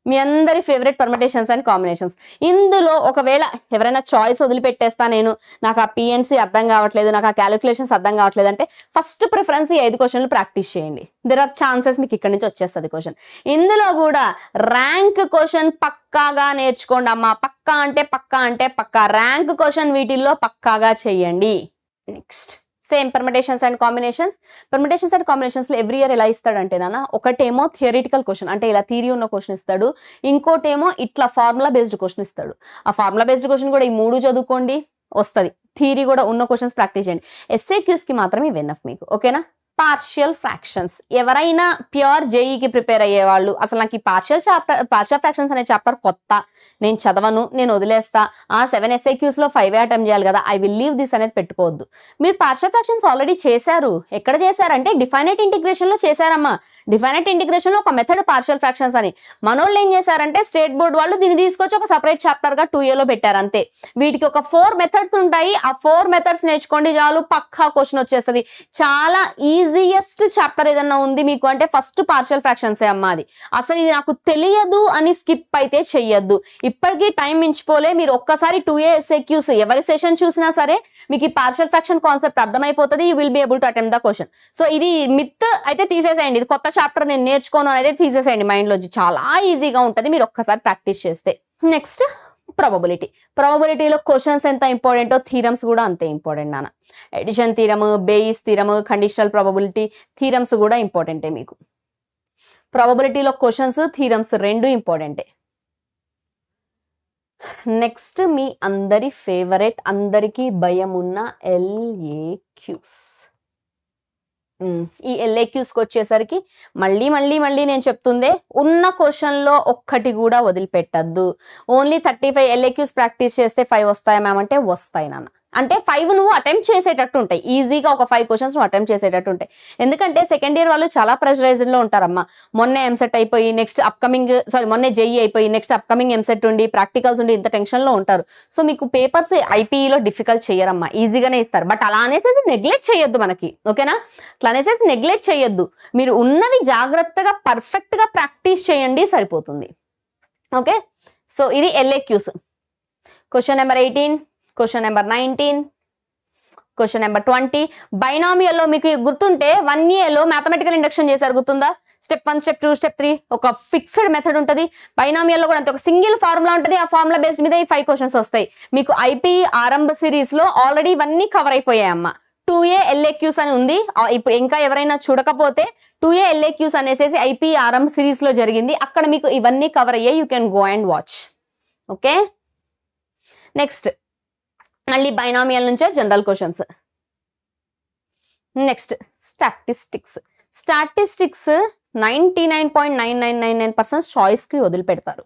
మీ అందరి ఫేవరెట్ పర్మిటేషన్స్ అండ్ కాంబినేషన్స్. ఇందులో ఒకవేళ ఎవరైనా చాయిస్ వదిలిపెట్టేస్తా, నేను నాకు ఆ PNC అర్థం కావట్లేదు, నాకు ఆ క్యాలిక్యులేషన్స్ అర్థం కావట్లేదు అంటే ఫస్ట్ ప్రిఫరెన్స్ ఈ 5 క్వశ్చన్లు ప్రాక్టీస్ చేయండి. దెర్ ఆర్ ఛాన్సెస్ మీకు ఇక్కడ నుంచి వచ్చేస్తుంది క్వశ్చన్. ఇందులో కూడా ర్యాంక్ క్వశ్చన్ పక్కాగా నేర్చుకోండి అమ్మా. పక్కా అంటే పక్కా ర్యాంక్ క్వశ్చన్ వీటిల్లో పక్కాగా చెయ్యండి. Next same permutations and combinations లో ఎవ్రీ ఇయర్ ఎలా ఇస్తాడంటే నాన్న, ఒకటేమో థియరిటికల్ క్వశ్చన్ అంటే ఇలా థియరీ ఉన్న క్వశ్చన్ ఇస్తాడు, ఇంకోటేమో ఇట్లా ఫార్ములా బేస్డ్ క్వశ్చన్ ఇస్తాడు. ఆ ఫార్ములా బేస్డ్ క్వశ్చన్ కూడా ఈ 3 చదువుకోండి వస్తుంది, థియరీ కూడా ఉన్న క్వశ్చన్స్ ప్రాక్టీస్ చేయండి. SAQs కి మాత్రం ఇవి ఎనఫ్ మీకు. ఓకేనా, పార్షియల్ ఫ్రాక్షన్స్. ఎవరైనా ప్యూర్ జేఈకి ప్రిపేర్ అయ్యే వాళ్ళు అసలు నాకు ఈ పార్షియల్ ఫ్రాక్షన్స్ అనే చాప్టర్ కొత్త, నేను చదవను, నేను వదిలేస్తా, 7 SAQs లో 5 అటెంప్ట్ చేయాలి కదా, ఐ విల్ లీవ్ దిస్ అనేది పెట్టుకోవద్దు. మీరు పార్షియల్ ఫ్రాక్షన్స్ ఆల్రెడీ చేశారు. ఎక్కడ చేశారంటే డిఫైనైట్ ఇంటిగ్రేషన్ లో చేశారమ్మా. డిఫైనైట్ ఇంటిగ్రేషన్ లో ఒక మెథడ్ పార్షియల్ ఫ్రాక్షన్స్ అని. మనోళ్ళు ఏం చేశారంటే స్టేట్ బోర్డ్ వాళ్ళు దీన్ని తీసుకొచ్చి ఒక సపరేట్ చాప్టర్ గా 2A లో పెట్టారు అంతే. వీటికి ఒక 4 మెథడ్స్ ఉంటాయి, ఆ 4 మెథడ్స్ నేర్చుకోండి చాలు, పక్కా క్వశ్చన్ వచ్చేస్తుంది. చాలా ఈజియెస్ట్ చాప్టర్ ఏదన్నా ఉంది మీకు అంటే ఫస్ట్ పార్షియల్ ఫ్రాక్షన్స్ అమ్మా. అది అసలు ఇది నాకు తెలియదు అని స్కిప్ అయితే చెయ్యొద్దు. ఇప్పటికీ టైం మించిపోలే, మీరు ఒక్కసారి 2A SAQs ఎవరి సెషన్ చూసినా సరే మీకు ఈ పార్షియల్ ఫ్రాక్షన్ కాన్సెప్ట్ అర్థమైపోతుంది. You will be able to attempt the question. So ఇది మిత్ అయితే తీసేసేయండి, ఇది కొత్త చాప్టర్ నేను నేర్చుకోను అనేది తీసేసేయండి మైండ్ లో. చాలా ఈజీగా ఉంటుంది మీరు ఒక్కసారి ప్రాక్టీస్ చేస్తే. నెక్స్ట్ ప్రాబబిలిటీలో క్వశ్చన్స్ ఎంత ఇంపార్టెంటో థీరమ్స్ కూడా అంతే ఇంపార్టెంట్ నాన్న. Addition theorem, Bayes theorem, conditional probability theorems కూడా ఇంపార్టెంటే మీకు. ప్రాబబిలిటీలో క్వశ్చన్స్ థీరమ్స్ 2 ఇంపార్టెంటే. నెక్స్ట్ మీ అందరి ఫేవరెట్, అందరికీ భయం ఉన్న LAQs. ఈ LAQస్కి వచ్చేసరికి మళ్ళీ నేను చెప్తుందే, ఉన్న క్వశ్చన్లో ఒక్కటి కూడా వదిలిపెట్టద్దు. ఓన్లీ 35 LAQs ప్రాక్టీస్ చేస్తే 5 వస్తాయా మ్యామ్ అంటే వస్తాయి నాన్న. అంటే 5 నువ్వు అటెంప్ట్ చేసేటట్టు ఉంటాయి, ఈజీగా ఒక 5 క్వశ్చన్స్ నువ్వు అటెంప్ట్ చేసేటట్టు ఉంటాయి. ఎందుకంటే సెకండ్ ఇయర్ వాళ్ళు చాలా ప్రెషరైజ్డ్ లో ఉంటారమ్మా. మొన్నే ఎంసెట్ అయిపోయి నెక్స్ట్ మొన్నే JEE అయిపోయి నెక్స్ట్ అప్కమింగ్ ఎంసెట్ ఉండి ప్రాక్టికల్స్ ఉండి ఇంత టెన్షన్ లో ఉంటారు. సో మీకు పేపర్స్ IPEలో డిఫికల్ట్ చేయరమ్మా, ఈజీగానే ఇస్తారు. బట్ అలా అనేసి నెగ్లెక్ట్ చేయొద్దు మనకి. ఓకేనా, అట్లా అనేసి నెగ్లెక్ట్ చేయొద్దు. మీరు ఉన్నవి జాగ్రత్తగా పర్ఫెక్ట్ గా ప్రాక్టీస్ చేయండి, సరిపోతుంది. ఓకే, సో ఇది LAQs. Question number 18, question number 19, question number 20. బైనామియల్లో మీకు గుర్తుంటే 1Aలో మ్యాథమెటికల్ ఇండక్షన్ చేశారు, గుర్తుందా? స్టెప్ 1, స్టెప్ 2, స్టెప్ 3 ఒక ఫిక్స్డ్ మెథడ్ ఉంటుంది. బైనామియల్లో కూడా అంతే, ఒక సింగిల్ ఫార్ములా ఉంటుంది. ఆ ఫార్ములా బేస్డ్ మీద ఈ 5 క్వశ్చన్స్ వస్తాయి మీకు. IPE ఆరంభ సిరీస్ లో ఆల్రెడీ ఇవన్నీ కవర్ అయిపోయాయి అమ్మ. 2A LAQs అని ఉంది. ఇప్పుడు ఇంకా ఎవరైనా చూడకపోతే 2A LAQs అనేసి IPRM సిరీస్ లో జరిగింది. అక్కడ మీకు ఇవన్నీ కవర్ అయ్యాయి. You can go and watch. Okay, next మళ్ళీ బైనామియల్ నుంచే general questions. Next statistics. Statistics 99.9999% choice కి వదిలిపెడతారు.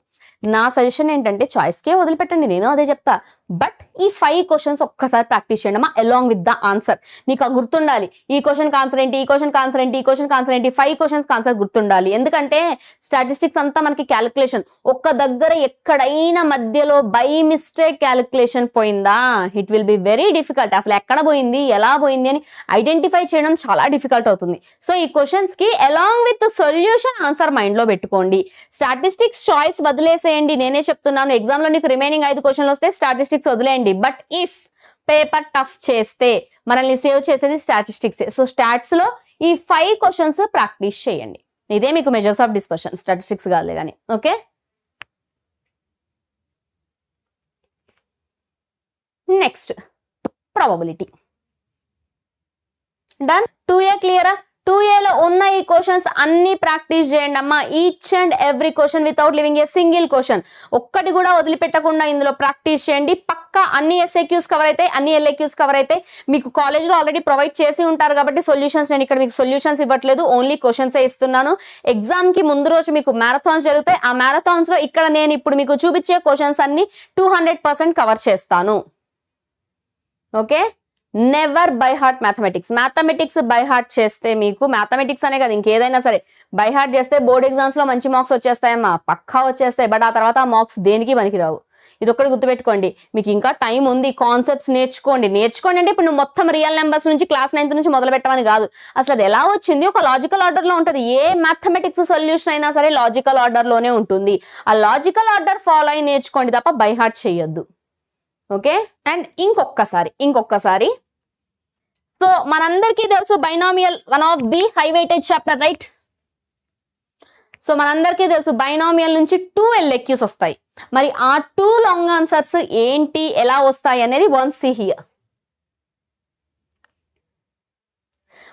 నా సజెషన్ ఏంటంటే చాయిస్ కే వదిలిపెట్టండి, నేను అదే చెప్తా. బట్ ఈ 5 క్వశ్చన్స్ ఒక్కసారి ప్రాక్టీస్ చేయండి అమ్మా, అలాంగ్ విత్ ద ఆన్సర్. నీకు గుర్తుండాలి ఈ క్వశ్చన్ ఆన్సర్ ఏంటి, ఈ క్వశ్చన్ ఆన్సర్ ఏంటి, ఈ క్వశ్చన్ ఆన్సర్ ఏంటి, 5 క్వశ్చన్స్ ఆన్సర్ గుర్తుండాలి. ఎందుకంటే స్టాటిస్టిక్స్ అంతా మనకి క్యాలిక్యులేషన్. ఒక్క దగ్గర ఎక్కడైనా మధ్యలో బై మిస్టేక్ క్యాలిక్యులేషన్ పోయిందా, it will be very difficult. అసలు ఎక్కడ పోయింది, ఎలా పోయింది అని ఐడెంటిఫై చేయడం చాలా డిఫికల్ట్ అవుతుంది. సో ఈ క్వశ్చన్స్ కి along with solution answer mind లో పెట్టుకోండి. స్టాటిస్టిక్స్ చాయిస్ వదిలేసేయండి, నేనే చెప్తున్నాను. ఎగ్జామ్ లో నీకు రిమైనింగ్ 5 క్వశ్చన్లు వస్తే స్టాటిస్టిక్స్ వదిలేయండి. బట్ ఇఫ్ పేపర్ టఫ్ చేస్తే మనల్ని సేవ్ చేసేది స్టాటిస్టిక్స్. సో స్టాట్స్ లో ఈ 5 క్వశ్చన్స్ ప్రాక్టీస్ చేయండి. ఇదే మీకు మెజర్స్ ఆఫ్ డిస్పర్షన్, స్టాటిస్టిక్స్ కాదులే కానీ. Okay, next probability. Done. 2A క్లియరా? 2Aలో ఉన్న ఈ క్వశ్చన్స్ అన్ని ప్రాక్టీస్ చేయండి అమ్మా. Each and every question without living a single question, ఒక్కటి కూడా వదిలిపెట్టకుండా ఇందులో ప్రాక్టీస్ చేయండి. పక్కా అన్ని SAQs కవర్ అయితే, అన్ని LAQs కవర్ అయితే. మీకు కాలేజ్లో ఆల్రెడీ ప్రొవైడ్ చేసి ఉంటారు కాబట్టి సొల్యూషన్స్, నేను ఇక్కడ మీకు సొల్యూషన్స్ ఇవ్వట్లేదు, ఓన్లీ క్వశ్చన్సే ఇస్తున్నాను. ఎగ్జామ్ కి ముందు రోజు మీకు మ్యారథాన్స్ జరుగుతాయి. ఆ మ్యారథాన్స్ లో ఇక్కడ నేను ఇప్పుడు మీకు చూపించే క్వశ్చన్స్ అన్ని 200% కవర్ చేస్తాను. Okay, never by heart mathematics. Mathematics by heart చేస్తే మీకు, మ్యాథమెటిక్స్ అనే కదా ఇంకేదైనా సరే బై హార్ట్ చేస్తే బోర్డ్ ఎగ్జామ్స్ లో మంచి మార్క్స్ వచ్చేస్తాయమ్మా, పక్కా వచ్చేస్తాయి. బట్ ఆ తర్వాత ఆ మార్క్స్ దేనికి పనికిరావు. ఇది ఒక్కటి గుర్తుపెట్టుకోండి. మీకు ఇంకా టైం ఉంది, కాన్సెప్ట్స్ నేర్చుకోండి. అంటే ఇప్పుడు నువ్వు మొత్తం రియల్ నెంబర్స్ నుంచి క్లాస్ 9th నుంచి మొదలు పెట్టమని కాదు. అసలు అది ఎలా వచ్చింది, ఒక లాజికల్ ఆర్డర్ లో ఉంటుంది. ఏ మ్యాథమెటిక్స్ సొల్యూషన్ అయినా సరే లాజికల్ ఆర్డర్ లోనే ఉంటుంది. ఆ లాజికల్ ఆర్డర్ ఫాలో అయి నేర్చుకోండి తప్ప బై హార్ట్ చేయొద్దు. ఓకే, అండ్ ఇంకొకసారి సో మనందరికీ తెలుసు binomial one of the high weightage chapter, right? So మనందరికీ తెలుసు బైనామియల్ నుంచి 2 LAQs వస్తాయి. మరి ఆ 2 లాంగ్ ఆన్సర్స్ ఏంటి, ఎలా వస్తాయి అనేది వన్స్ సీ హియర్.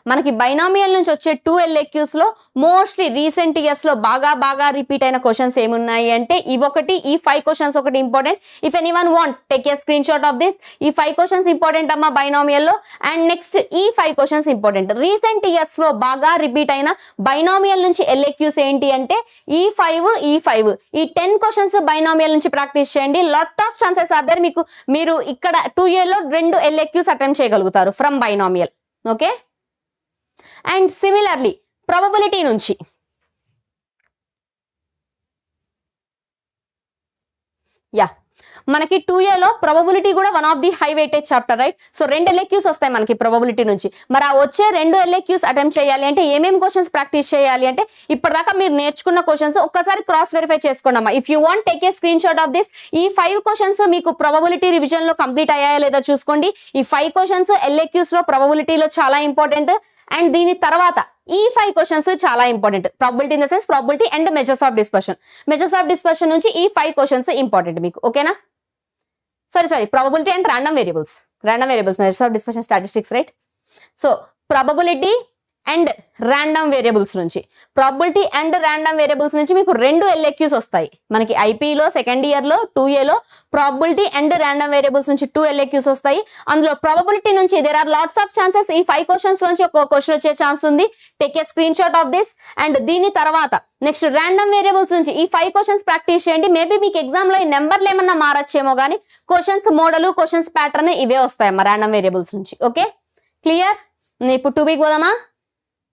మనకి బైనామియల్ నుంచి వచ్చే 2 LAQs లో మోస్ట్లీ రీసెంట్ ఇయర్స్ లో బాగా రిపీట్ అయిన క్వశ్చన్స్ ఏమున్నాయి అంటే ఇవొకటి, ఈ 5 క్వశ్చన్స్ ఒకటి important. If anyone want take a screenshot of this. ఈ 5 క్వశ్చన్స్ ఇంపార్టెంట్ అమ్మా బైనామియల్ లో. అండ్ నెక్స్ట్ ఈ 5 క్వశ్చన్స్ ఇంపార్టెంట్. రీసెంట్ ఇయర్స్ లో బాగా రిపీట్ అయిన బైనామియల్ నుంచి LAQs ఏంటి అంటే ఈ 5 ఈ 10 క్వశ్చన్స్ బైనామియల్ నుంచి ప్రాక్టీస్ చేయండి. Lot of chances are there. మీరు ఇక్కడ 2A లో 2 LAQs అటెంప్ట్ చేయగలుగుతారు from binomial. Okay, and similarly probability నుంచి మనకి 2Aలో ప్రాబబిలిటీ కూడా one of the high weightage chapter, right? So 2 LAQs వస్తాయి మనకి ప్రాబబిలిటీ నుంచి. మరి ఆ వచ్చే 2 LAQs అటెంప్ట్ చేయాలి అంటే ఏమేమి క్వశ్చన్స్ ప్రాక్టీస్ చేయాలి అంటే ఇప్పటిదాకా మీరు నేర్చుకున్న క్వశ్చన్స్ ఒక్కసారి క్రాస్ వెరిఫై చేసుకోండి అమ్మా. If you want take a screenshot of this. ఈ 5 క్వశ్చన్స్ మీకు ప్రాబబిలిటీ రివిజన్ లో కంప్లీట్ అయ్యాయో లేదో చూసుకోండి. ఈ 5 క్వశ్చన్స్ LAQs లో ప్రాబబిలిటీలో చాలా ఇంపార్టెంట్. అండ్ దీని తర్వాత ఈ 5 క్వశ్చన్స్ చాలా important. Probability in the sense probability and measures of dispersion. Measures of dispersion నుంచి ఈ 5 క్వశ్చన్స్ ఇంపార్టెంట్ మీకు. ఓకేనా? Sorry probability and random variables measures of dispersion statistics, right? So probability and random variables నుంచి, ప్రాబిలిటీ అండ్ ర్యాండమ్ వేరియబుల్స్ నుంచి మీకు 2 LAQs వస్తాయి. మనకి ఐపీలో సెకండ్ ఇయర్ లో 2Aలో ప్రాబిలిటీ అండ్ ర్యాండమ్ వేరియబుల్స్ నుంచి 2 LAQs వస్తాయి. అందులో ప్రాబబిలిటీ నుంచి there are lots of chances. ఈ 5 క్వశ్చన్స్ నుంచి ఒక క్వశ్చన్ వచ్చే ఛాన్స్ ఉంది. Take a screenshot of this. And దీని తర్వాత నెక్స్ట్ ర్యాండమ్ వేరియబుల్స్ నుంచి ఈ 5 క్వశ్చన్స్ ప్రాక్టీస్ చేయండి. మేబీ మీకు ఎగ్జామ్ లో ఈ నెంబర్లు ఏమన్నా మారచ్చేమో కానీ క్వశ్చన్స్ మోడల్, క్వశ్చన్స్ ప్యాటర్న్ ఇవే వస్తాయమ్మా ర్యాండమ్ వేరియబుల్స్ నుంచి. Okay, clear? ఇప్పుడు 2Bకి పోదామా?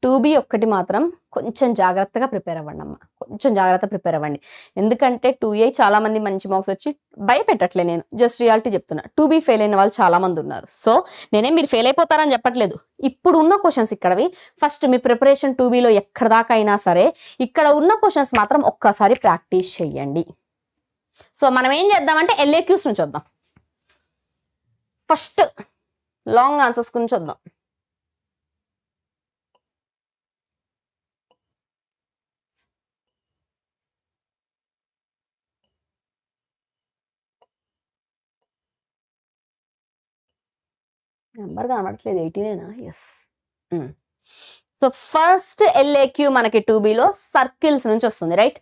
2B ఒక్కటి మాత్రం కొంచెం జాగ్రత్తగా ప్రిపేర్ అవ్వండి అమ్మ, కొంచెం జాగ్రత్త ప్రిపేర్ అవ్వండి. ఎందుకంటే 2A చాలా మంది మంచి మార్క్స్ వచ్చి భయపెట్టట్లే, నేను జస్ట్ రియాలిటీ చెప్తున్నా. 2B ఫెయిల్ అయిన వాళ్ళు చాలా మంది ఉన్నారు. సో నేనే మీరు ఫెయిల్ అయిపోతారని చెప్పట్లేదు. ఇప్పుడు ఉన్న క్వశ్చన్స్ ఇక్కడవి. ఫస్ట్ మీ ప్రిపరేషన్ 2Bలో ఎక్కడ దాకా అయినా సరే ఇక్కడ ఉన్న క్వశ్చన్స్ మాత్రం ఒక్కసారి ప్రాక్టీస్ చేయండి. సో మనం ఏం చేద్దామంటే LAQs నుంచి వద్దాం. ఫస్ట్ లాంగ్ ఆన్సర్స్ గురించి వద్దాం. నెంబర్ కనబడట్లేదు 18ఏనా ఎస్ సో ఫస్ట్ ఎల్ఏక్యూ మనకి 2Bలో సర్కిల్స్ నుంచి వస్తుంది రైట్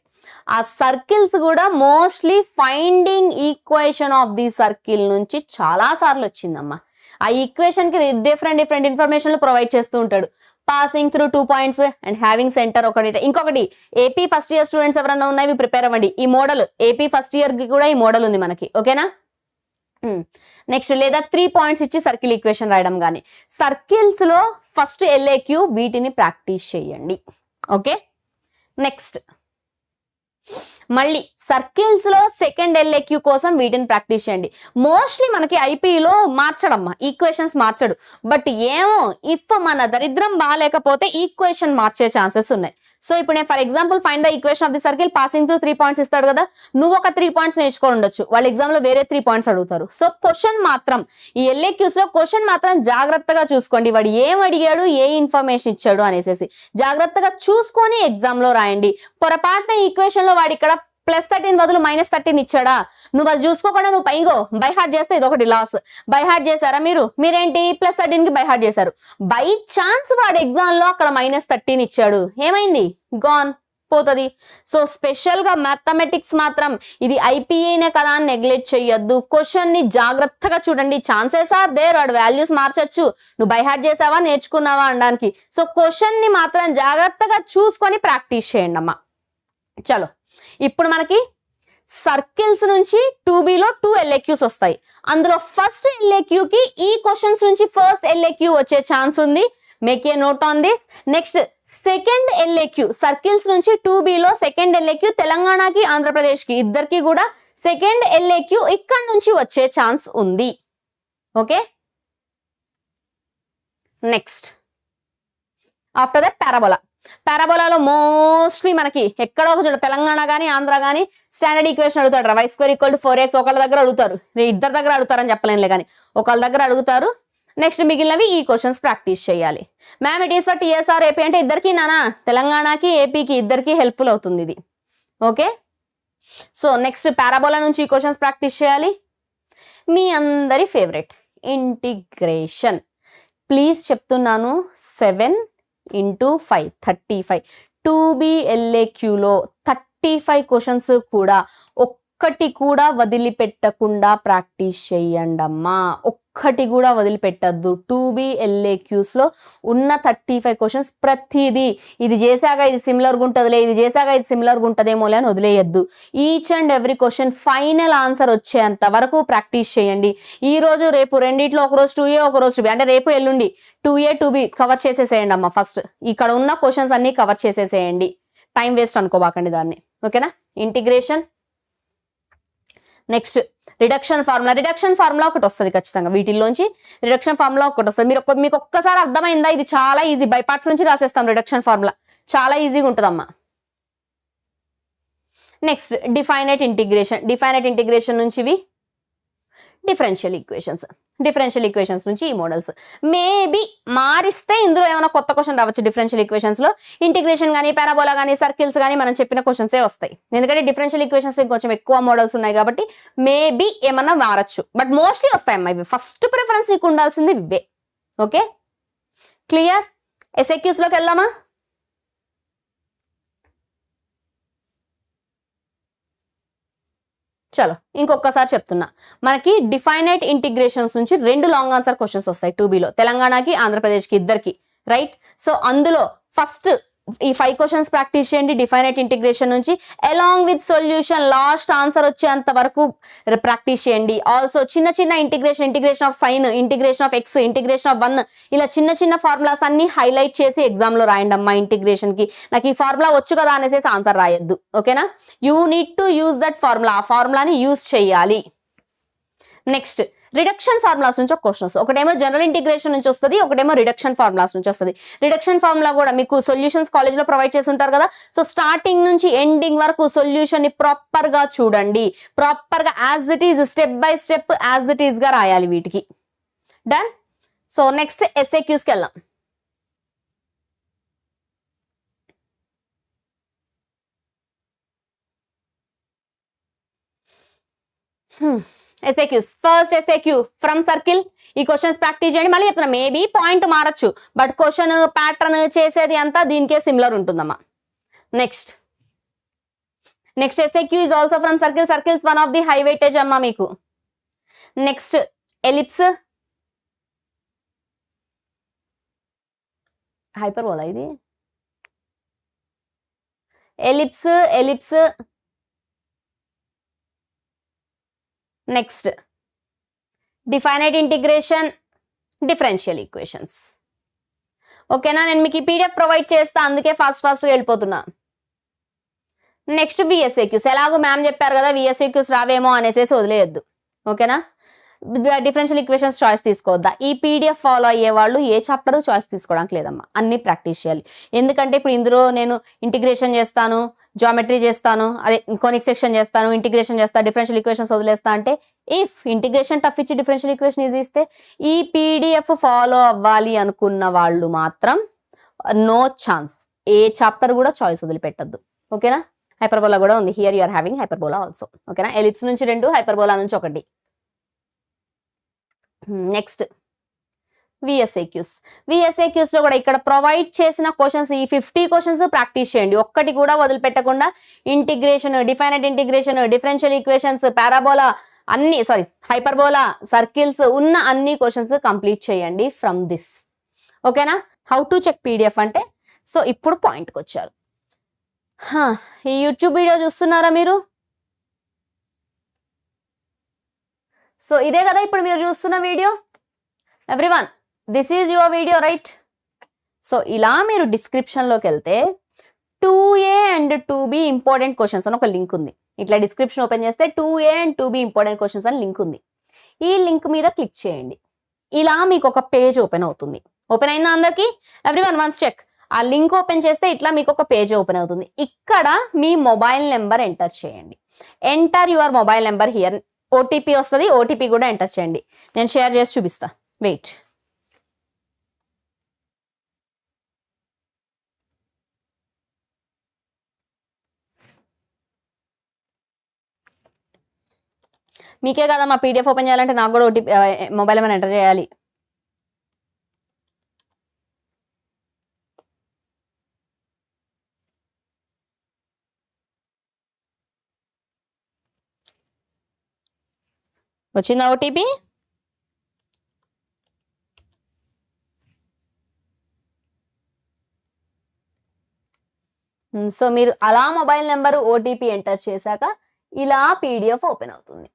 ఆ సర్కిల్స్ కూడా mostly finding equation of the circle నుంచి చాలా సార్లు వచ్చిందమ్మా ఆ ఈక్వేషన్ కి డిఫరెంట్ ఇన్ఫర్మేషన్లు ప్రొవైడ్ చేస్తూ ఉంటాడు passing through 2 points and having centre ఒకటి ఇంకొకటి ఏపీ ఫస్ట్ ఇయర్ స్టూడెంట్స్ ఎవరైనా ఉన్నాయి ప్రిపేర్ అవ్వండి ఈ మోడల్ ఏపీ ఫస్ట్ ఇయర్ కి కూడా ఈ మోడల్ ఉంది మనకి ఓకేనా నెక్స్ట్ లేదా 3 పాయింట్స్ ఇచ్చి సర్కిల్ ఈక్వేషన్ రాయడం కానీ సర్కిల్స్ లో ఫస్ట్ ఎల్ఏక్యూ వీటిని ప్రాక్టీస్ చేయండి ఓకే నెక్స్ట్ మళ్ళీ సర్కిల్స్ లో సెకండ్ ఎల్ఏక్యూ కోసం వీటిని ప్రాక్టీస్ చేయండి మోస్ట్లీ మనకి ఐపీలో మార్చడమ్మా ఈక్వేషన్స్ మార్చడు బట్ ఏమో ఇఫ్ మన దరిద్రం బాగాలేకపోతే ఈక్వేషన్ మార్చే ఛాన్సెస్ ఉన్నాయి సో ఇప్పుడు నేను for example find the equation of the circle passing through 3 points ఇస్తాడు కదా నువ్వు ఒక 3 పాయింట్స్ నేర్చుకొని ఉండొచ్చు వాళ్ళ ఎగ్జామ్ లో వేరే 3 పాయింట్స్ అడుగుతారు సో క్వశ్చన్ మాత్రం ఈ ఎల్ఏక్యూస్ లో క్వశ్చన్ మాత్రం జాగ్రత్తగా చూసుకోండి వాడు ఏం అడిగాడు ఏ ఇన్ఫర్మేషన్ ఇచ్చాడు అనేసి జాగ్రత్తగా చూసుకొని ఎగ్జామ్ లో రాయండి పొరపాటున ఈక్వేషన్ లో వాడు ఇక్కడ +13 బదులు -13 ఇచ్చాడా నువ్వు అది చూసుకోకుండా నువ్వు పైగో బై హార్ట్ చేస్తే ఇది ఒకటి లాస్ బై హార్ట్ చేశారా మీరేంటి +13 కి బై హార్ట్ చేశారు బై ఛాన్స్ వాడు ఎగ్జామ్ లో అక్కడ -13 ఇచ్చాడు ఏమైంది గాన్ పోతుంది సో స్పెషల్ గా మ్యాథమెటిక్స్ మాత్రం ఇది ఐపీఏనే కదా అని నెగ్లెక్ట్ చేయొద్దు క్వశ్చన్ ని జాగ్రత్తగా చూడండి ఛాన్సెస్ ఆర్ దేర్ వాడు వాల్యూస్ మార్చొచ్చు నువ్వు బై హార్ట్ చేసావా నేర్చుకున్నావా అనడానికి సో క్వశ్చన్ ని మాత్రం జాగ్రత్తగా చూసుకొని ప్రాక్టీస్ చేయండి అమ్మా చలో ఇప్పుడు మనకి సర్కిల్స్ నుంచి 2Bలో 2 ఎల్ఏక్యూస్ వస్తాయి అందులో ఫస్ట్ ఎల్ఏక్యూకి ఈ క్వశ్చన్స్ నుంచి ఫస్ట్ ఎల్ఏక్యూ వచ్చే ఛాన్స్ ఉంది make a note on this next second LAQ circles నుంచి 2Bలో సెకండ్ ఎల్ఏక్యూ తెలంగాణకి ఆంధ్రప్రదేశ్కి ఇద్దరికి కూడా సెకండ్ ఎల్ఏక్యూ ఇక్కడ నుంచి వచ్చే ఛాన్స్ ఉంది ఓకే నెక్స్ట్ ఆఫ్టర్ దట్ పారాబోలాలో మోస్ట్లీ మనకి ఎక్కడో ఒక చోట తెలంగాణ కానీ ఆంధ్ర కానీ స్టాండర్డ్ ఈక్వేషన్ అడుగుతాడు y² = 4x ఒకళ్ళ దగ్గర అడుగుతారు ఇద్దరు దగ్గర అడుగుతారని చెప్పలేనులే కానీ ఒకళ్ళ దగ్గర అడుగుతారు నెక్స్ట్ మిగిలినవి ఈ క్వశ్చన్స్ ప్రాక్టీస్ చేయాలి ma'am it is for TSR AP అంటే ఇద్దరికి నానా తెలంగాణకి ఏపీకి ఇద్దరికి హెల్ప్ఫుల్ అవుతుంది ఇది ఓకే సో నెక్స్ట్ పారాబోలా నుంచి ఈ క్వశ్చన్స్ ప్రాక్టీస్ చేయాలి మీ అందరి ఫేవరెట్ ఇంటిగ్రేషన్ ప్లీజ్ చెప్తున్నాను 7 × 5 35 2B ఎల్ఏక్యూలో 35 క్వశ్చన్స్ కూడా ఒక్కటి కూడా వదిలిపెట్టకుండా ప్రాక్టీస్ చేయండి అమ్మా ఒక్కటి కూడా వదిలిపెట్టద్దు 2B ఎల్ఏక్యూస్ లో ఉన్న 35 క్వశ్చన్స్ ప్రతిదీ ఇది చేశాక ఇది సిమిలర్గా ఉంటుందిలే ఇది చేశాక ఇది సిమిలర్గా ఉంటుందేమో అని వదిలేయద్దు each and every question final answer వచ్చేంత వరకు ప్రాక్టీస్ చేయండి ఈ రోజు రేపు రెండిట్లో ఒకరోజు 2A ఒకరోజు 2B అంటే రేపు ఎల్లుండి 2A 2B కవర్ చేసేసేయండి అమ్మ ఫస్ట్ ఇక్కడ ఉన్న క్వశ్చన్స్ అన్ని కవర్ చేసేసేయండి టైం వేస్ట్ అనుకోబాకండి దాన్ని ఓకేనా ఇంటిగ్రేషన్ నెక్స్ట్ రిడక్షన్ ఫార్ములా ఒకటి వస్తుంది ఖచ్చితంగా వీటిల్లోంచి రిడక్షన్ ఫార్ములా ఒకటి వస్తుంది మీకు ఒక్కసారి అర్థమైందా ఇది చాలా ఈజీ బై పార్ట్స్ నుంచి రాసేస్తాం రిడక్షన్ ఫార్ములా చాలా ఈజీగా ఉంటుందమ్మా నెక్స్ట్ డిఫైనైట్ ఇంటిగ్రేషన్ నుంచి ఇవి డిఫరెన్షియల్ ఈక్వేషన్స్ నుంచి ఈ మోడల్స్ మేబీ మారిస్తే ఇందులో ఏమైనా కొత్త క్వశ్చన్ రావచ్చు డిఫరెన్షియల్ ఈక్వేషన్స్ లో ఇంటిగ్రేషన్ కానీ పారాబోలా కానీ సర్కిల్స్ కానీ మనం చెప్పిన క్వశ్చన్సే వస్తాయి ఎందుకంటే డిఫరెన్షియల్ ఈక్వేషన్స్ లో కొంచెం ఎక్కువ మోడల్స్ ఉన్నాయి కాబట్టి మేబీ ఏమన్నా మారచ్చు బట్ మోస్ట్లీ వస్తాయమ్మా ఇవి ఫస్ట్ ప్రిఫరెన్స్ నీకు ఉండాల్సింది ఇవే ఓకే క్లియర్ ఎస్ఏక్యూస్ లోకి వెళ్దామా చలో ఇంకొకసారి చెప్తున్నా మనకి డిఫైనైట్ ఇంటిగ్రేషన్స్ నుంచి 2 లాంగ్ ఆన్సర్ క్వశ్చన్స్ వస్తాయి 2Bలో తెలంగాణకి ఆంధ్రప్రదేశ్కి ఇద్దరికి రైట్ సో అందులో ఫస్ట్ ఈ 5 క్వశ్చన్స్ ప్రాక్టీస్ చేయండి డిఫైనైట్ ఇంటిగ్రేషన్ నుంచి along with solution last answer వచ్చేంత వరకు ప్రాక్టీస్ చేయండి ఆల్సో చిన్న integration of sine integration of x integration of 1 ఇలా చిన్న ఫార్ములాస్ అన్ని హైలైట్ చేసి ఎగ్జామ్ లో రాయండి అమ్మా ఇంటిగ్రేషన్ కి నాకు ఈ ఫార్ములా వచ్చు కదా అనేసి ఆన్సర్ రాయొద్దు ఓకేనా you need to use that formula ఆ ఫార్ములాని యూజ్ చేయాలి నెక్స్ట్ రిడక్షన్ ఫార్ములాస్ నుంచి ఒక క్వశ్చన్ వస్తుంది ఒకటేమో జనరల్ ఇంటిగ్రేషన్ నుంచి వస్తుంది ఒకటేమో రిడక్షన్ ఫార్ములాస్ నుంచి వస్తుంది రిడక్షన్ ఫార్ములా కూడా మీకు సొల్యూషన్స్ కాలేజ్ లో ప్రొవైడ్ చేసి ఉంటారు కదా సో స్టార్టింగ్ నుంచి ఎండింగ్ వరకు సొల్యూషన్ ని ప్రాపర్ గా చూడండి ప్రాపర్ గా as it is step by step as it is గా రాయాలి వీటికి డన్ సో నెక్స్ట్ ఎస్ఏక్యూస్ కి వెళ్దాం SAQs. First SAQ from circle. ఈ క్వశ్చన్స్ ప్రాక్టీస్ చేయండి. మళ్ళీ చెప్తున్నా, మేబీ పాయింట్ మారచ్చు, బట్ క్వశ్చన్ ప్యాటర్న్ చేసేది అంతా దీనికే సిమిలర్ ఉంటుందమ్మా. Next SAQ is also from circle. Circles one of the high weightage అమ్మా మీకు. నెక్స్ట్ ఎలిప్స్, హైపర్బోలా ఇది, ellipse. Next definite integration, differential equations. ఓకేనా, నేను మీకు ఈ పీడిఎఫ్ ప్రొవైడ్ చేస్తా, అందుకే ఫాస్ట్గా వెళ్ళిపోతున్నా. Next VSAQs. ఎలాగో మ్యామ్ చెప్పారు కదా విఎస్ఏక్యూస్ రావేమో అనేసి వదిలేయద్దు. ఓకేనా, డిఫరెన్షియల్ ఈక్వేషన్స్ చాయిస్ తీసుకోవద్దా? ఈ పీడిఎఫ్ ఫాలో అయ్యే వాళ్ళు ఏ చాప్టర్ చాయిస్ తీసుకోవడానికి లేదమ్మా, అన్ని ప్రాక్టీస్ చేయాలి. ఎందుకంటే ఇప్పుడు ఇందులో నేను ఇంటిగ్రేషన్ చేస్తాను, జామెట్రీ చేస్తాను, అదే కోనిక్ సెక్షన్ చేస్తాను, ఇంటిగ్రేషన్ చేస్తాను, డిఫరెన్షియల్ ఈక్వేషన్స్ వదిలేస్తా అంటే, ఇఫ్ ఇంటిగ్రేషన్ టఫ్ ఇచ్చి డిఫరెన్షియల్ ఈక్వేషన్ ఈజీ ఇస్తే ఈ పీడిఎఫ్ ఫాలో అవ్వాలి అనుకున్న వాళ్ళు మాత్రం నో ఛాన్స్, ఏ చాప్టర్ కూడా చాయిస్ వదిలిపెట్టద్దు. ఓకేనా, హైపర్బోలా కూడా ఉంది, here you are having hyperbola also. ఓకేనా, ఎలిప్స్ నుంచి 2, హైపర్బోలా నుంచి 1. నెక్స్ట్ విఎస్ఏక్యూస్ లో కూడా ఇక్కడ ప్రొవైడ్ చేసిన క్వశ్చన్స్, ఈ 50 క్వశ్చన్స్ ప్రాక్టీస్ చేయండి, ఒక్కటి కూడా వదిలిపెట్టకుండా. Integration, definite integration, differential equations, parabola అన్ని, హైపర్బోలా, సర్కిల్స్ ఉన్న అన్ని క్వశ్చన్స్ కంప్లీట్ చేయండి ఫ్రమ్ దిస్. ఓకేనా, హౌ టు చెక్ పీడిఎఫ్ అంటే, సో ఇప్పుడు పాయింట్కి వచ్చారు. ఈ యూట్యూబ్ వీడియో చూస్తున్నారా మీరు? సో ఇదే కదా ఇప్పుడు మీరు చూస్తున్న video. Everyone, this is your video, right? So ఇలా మీరు డిస్క్రిప్షన్లోకి వెళ్తే 2A and 2B important questions అని ఒక లింక్ ఉంది. ఇట్లా డిస్క్రిప్షన్ ఓపెన్ చేస్తే 2A and 2B important questions అని లింక్ ఉంది. ఈ లింక్ మీద క్లిక్ చేయండి. ఇలా మీకు ఒక పేజ్ ఓపెన్ అవుతుంది. ఓపెన్ అయిందా అందరికి? Everyone once check. ఆ లింక్ ఓపెన్ చేస్తే ఇట్లా మీకు ఒక పేజ్ ఓపెన్ అవుతుంది. ఇక్కడ మీ మొబైల్ నెంబర్ ఎంటర్ చేయండి. Enter your mobile number here. OTP వస్తుంది, ఓటీపీ కూడా ఎంటర్ చేయండి. నేను షేర్ చేసి చూపిస్తా, వెయిట్. మీకే కదా మా పీడిఎఫ్ ఓపెన్ చేయాలంటే నాకు కూడా ఓటీపీ మొబైల్ నెంబర్ ఎంటర్ చేయాలి. వచ్చిందా ఓటీపీ? సో మీరు అలా మొబైల్ నెంబర్ ఓటీపీ ఎంటర్ చేశాక ఇలా పీడిఎఫ్ ఓపెన్ అవుతుంది.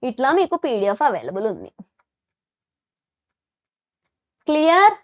ఇట్లా మీకు పీడిఎఫ్ అవైలబుల్ ఉంది. క్లియర్?